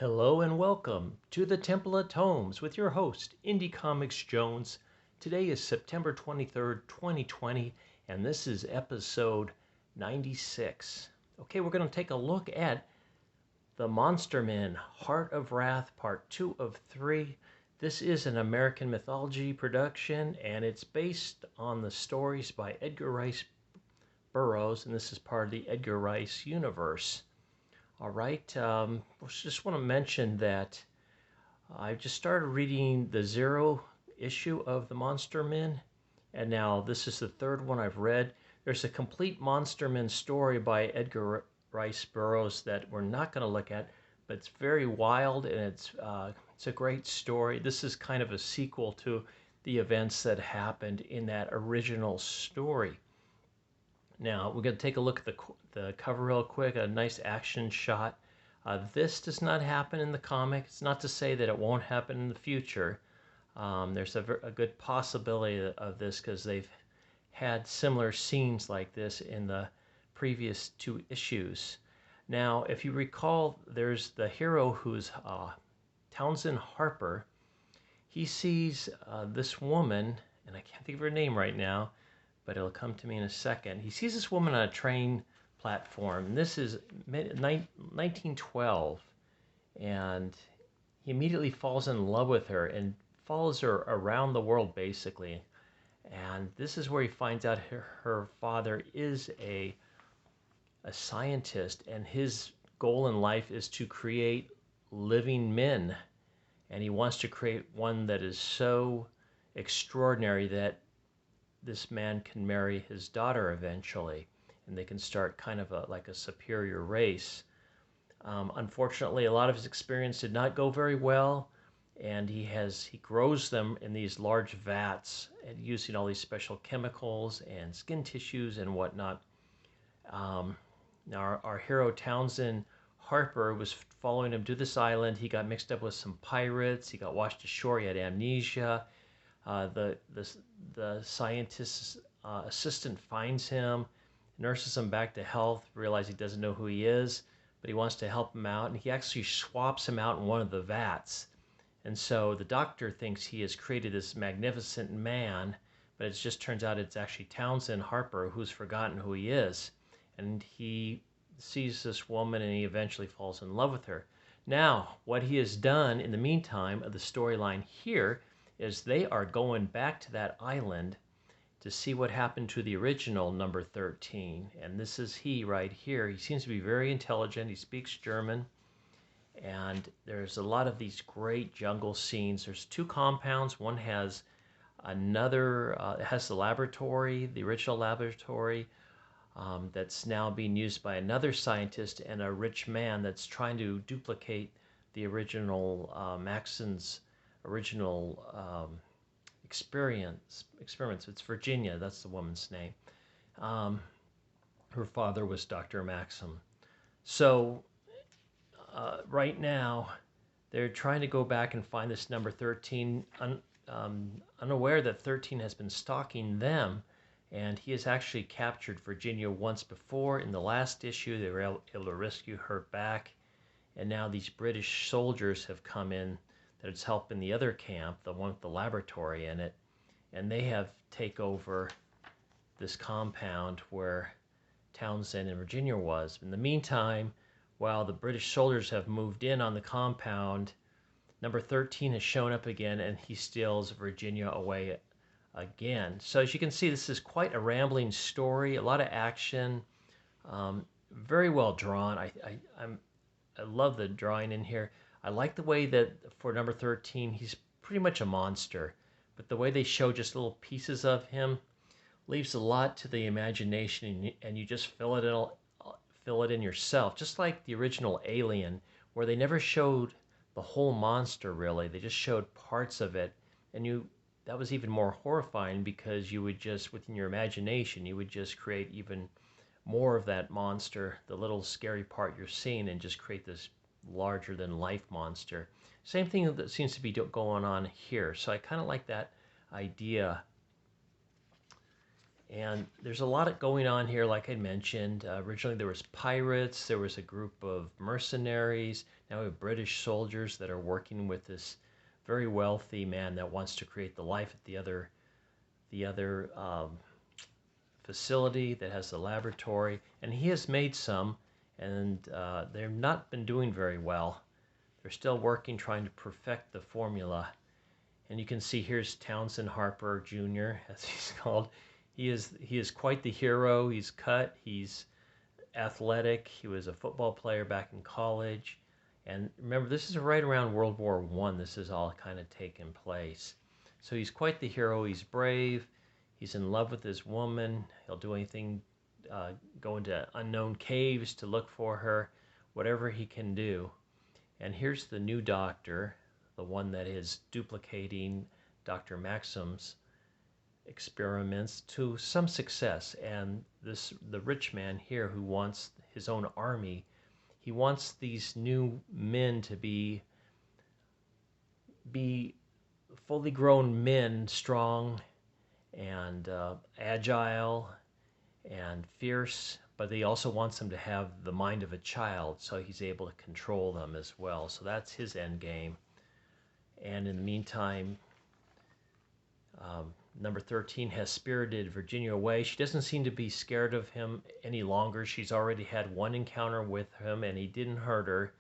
Hello and welcome to the Temple of Tomes with your host, Indie Comics Jones. Today is September 23rd, 2020, and this is episode 96. Okay, we're going to take a look at The Monster Men, Heart of Wrath, Part 2 of 3. This is an American Mythology production, and it's based on the stories by Edgar Rice Burroughs, and this is part of the Edgar Rice universe. All right, just want to mention that I just started reading the zero issue of the Monster Men, and now this is the third one I've read. There's a complete Monster Men story by Edgar Rice Burroughs that we're not going to look at, but it's very wild and it's a great story. This is kind of a sequel to the events that happened in that original story. Now, we're going to take a look at the cover real quick, a nice action shot. This does not happen in the comic. It's not to say that it won't happen in the future. There's a good possibility of this because they've had similar scenes like this in the previous two issues. Now, if you recall, there's the hero who's Townsend Harper. He sees this woman, and I can't think of her name right now, but it'll come to me in a second. He sees this woman on a train platform, and this is 1912, and he immediately falls in love with her and follows her around the world, basically. And this is where he finds out her father is a scientist, and his goal in life is to create living men. And he wants to create one that is so extraordinary that this man can marry his daughter eventually, and they can start kind of like a superior race. Unfortunately, a lot of his experience did not go very well, and he grows them in these large vats and using all these special chemicals and skin tissues and whatnot. Now our hero Townsend Harper was following him to this island. He got mixed up with some pirates. He got washed ashore. He had amnesia. The scientist's assistant finds him, nurses him back to health, realizes he doesn't know who he is, but he wants to help him out, and he actually swaps him out in one of the vats. And so the doctor thinks he has created this magnificent man, but it just turns out it's actually Townsend Harper who's forgotten who he is. And he sees this woman, and he eventually falls in love with her. Now, what he has done in the meantime of the storyline here is they are going back to that island to see what happened to the original number 13. And this is he right here. He seems to be very intelligent. He speaks German. And there's a lot of these great jungle scenes. There's two compounds. One has it has the laboratory, the original laboratory, that's now being used by another scientist and a rich man that's trying to duplicate the original Maxon's original experiments. It's Virginia, that's the woman's name. Her father was Dr. Maxim. So right now, they're trying to go back and find this number 13, unaware that 13 has been stalking them, and he has actually captured Virginia once before. In the last issue, they were able to rescue her back, and now these British soldiers have come in that it's helping the other camp, the one with the laboratory in it, and they have taken over this compound where Townsend and Virginia was. In the meantime, while the British soldiers have moved in on the compound, number 13 has shown up again, and he steals Virginia away again. So as you can see, this is quite a rambling story, a lot of action, very well drawn. I love the drawing in here. I like the way that for number 13, he's pretty much a monster, but the way they show just little pieces of him leaves a lot to the imagination, and you just fill it in yourself, just like the original Alien, where they never showed the whole monster really. They just showed parts of it, and that was even more horrifying because you would just, within your imagination, you would just create even more of that monster, the little scary part you're seeing, and just create this larger than life monster. Same thing that seems to be going on here. So I kind of like that idea. And there's a lot going on here, like I mentioned. Originally, there was pirates. There was a group of mercenaries. Now we have British soldiers that are working with this very wealthy man that wants to create the life at the other facility that has the laboratory. And he has made some, and they've not been doing very well. They're still working, trying to perfect the formula. And you can see here's Townsend Harper Jr., as he's called. He is quite the hero. He's cut. He's athletic. He was a football player back in college. And remember, this is right around World War I. This is all kind of taken place. So he's quite the hero. He's brave. He's in love with his woman. He'll do anything, go into unknown caves to look for her, whatever he can do. And here's the new doctor, the one that is duplicating Dr. Maxim's experiments to some success. And the rich man here who wants his own army, he wants these new men to be fully grown men, strong and agile and fierce, but he also wants them to have the mind of a child, so he's able to control them as well. So that's his end game. And in the meantime, number 13 has spirited Virginia away. She doesn't seem to be scared of him any longer. She's already had one encounter with him, and he didn't hurt her.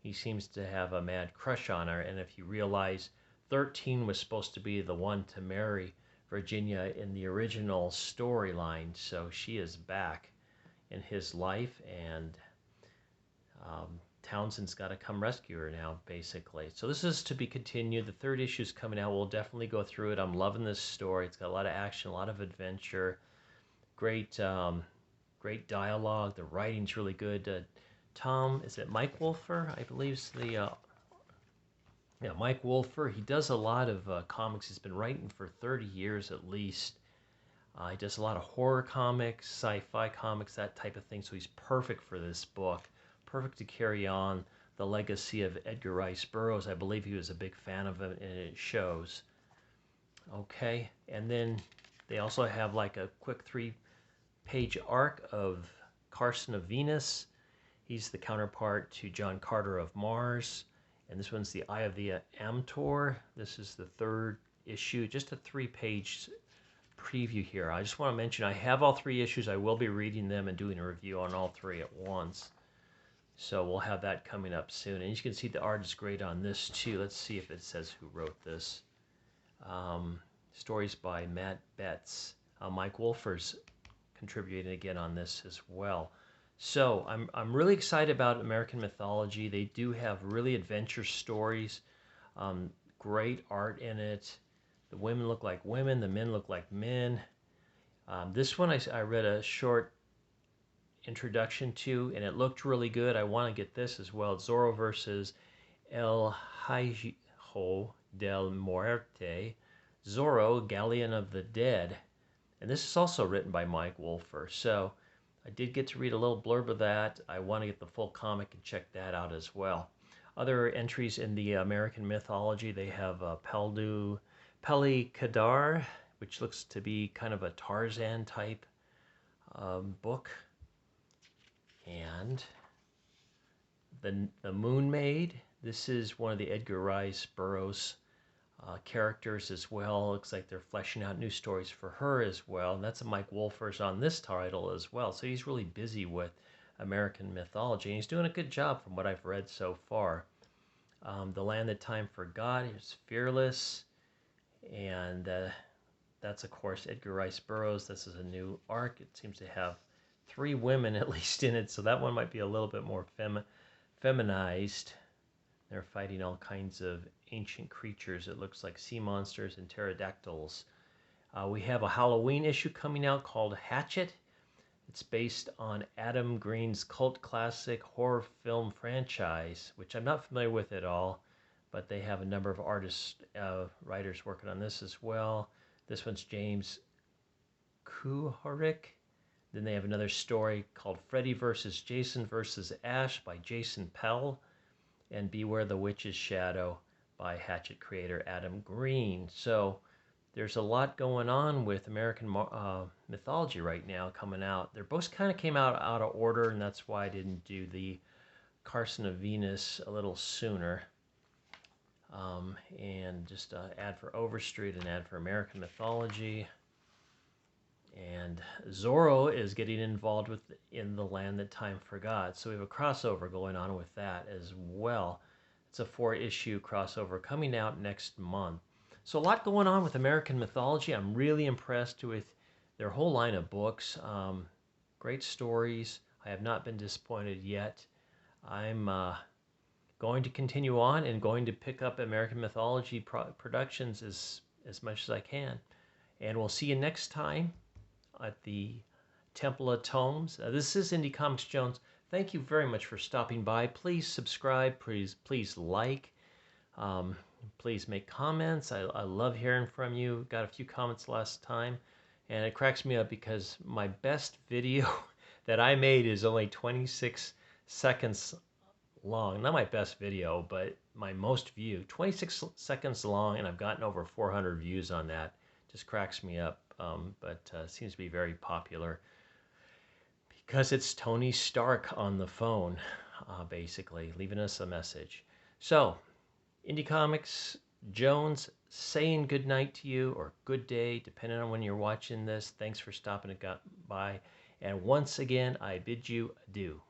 He seems to have a mad crush on her. And if you realize 13 was supposed to be the one to marry Virginia in the original storyline, so she is back in his life, and Townsend's got to come rescue her now, basically. So this is to be continued. The third issue is coming out. We'll definitely go through it. I'm loving this story. It's got a lot of action, a lot of adventure, great dialogue. The writing's really good. Is it Mike Wolfer? I believe is the Mike Wolfer. He does a lot of comics. He's been writing for 30 years at least. He does a lot of horror comics, sci-fi comics, that type of thing. So he's perfect for this book. Perfect to carry on the legacy of Edgar Rice Burroughs. I believe he was a big fan of it, and it shows. Okay, and then they also have like a quick 3-page arc of Carson of Venus. He's the counterpart to John Carter of Mars. And this one's the Eye of the Amtor. This is the third issue, just a 3-page preview here. I just want to mention I have all 3 issues. I will be reading them and doing a review on all 3 at once. So we'll have that coming up soon. And you can see the art is great on this too. Let's see if it says who wrote this. Stories by Matt Betts. Mike Wolfer's contributing again on this as well. So I'm really excited about American Mythology. They do have really adventure stories, great art in it. The women look like women, the men look like men. This one I read a short introduction to, and it looked really good. I want to get this as well. Zorro versus El Hijo del Muerte. Zorro, Galleon of the Dead. And this is also written by Mike Wolfer. So I did get to read a little blurb of that. I want to get the full comic and check that out as well. Other entries in the American Mythology, they have Peli Kadar, which looks to be kind of a Tarzan type book. And the Moon Maid. This is one of the Edgar Rice Burroughs characters as well. Looks like they're fleshing out new stories for her as well. And that's a Mike Wolfer's on this title as well. So he's really busy with American Mythology. And he's doing a good job from what I've read so far. The Land That Time Forgot is Fearless. And that's, of course, Edgar Rice Burroughs. This is a new arc. It seems to have 3 women at least in it. So that one might be a little bit more feminized. They're fighting all kinds of ancient creatures. It looks like sea monsters and pterodactyls. We have a Halloween issue coming out called Hatchet. It's based on Adam Green's cult classic horror film franchise, which I'm not familiar with at all, but they have a number of artists, writers working on this as well. This one's James Kuharik. Then they have another story called Freddy vs. Jason vs. Ash by Jason Pell, and Beware the Witch's Shadow by Hatchet creator Adam Green. So there's a lot going on with American mythology right now coming out. They're both kind of came out of order, and that's why I didn't do the Carson of Venus a little sooner. And just ad for Overstreet and ad for American mythology. And Zorro is getting involved with In the Land That Time Forgot. So we have a crossover going on with that as well. It's a 4-issue crossover coming out next month. So a lot going on with American mythology. I'm really impressed with their whole line of books. Great stories. I have not been disappointed yet. I'm going to continue on and going to pick up American mythology productions as much as I can. And we'll see you next time at the Temple of Tomes. This is Indie Comics Jones. Thank you very much for stopping by. Please subscribe. Please like. Please make comments. I love hearing from you. Got a few comments last time, and it cracks me up because my best video that I made is only 26 seconds long. Not my best video, but my most viewed. 26 seconds long, and I've gotten over 400 views on that. Just cracks me up, but seems to be very popular because it's Tony Stark on the phone, basically, leaving us a message. So, Indie Comics Jones saying good night to you, or good day, depending on when you're watching this. Thanks for stopping by. And once again, I bid you adieu.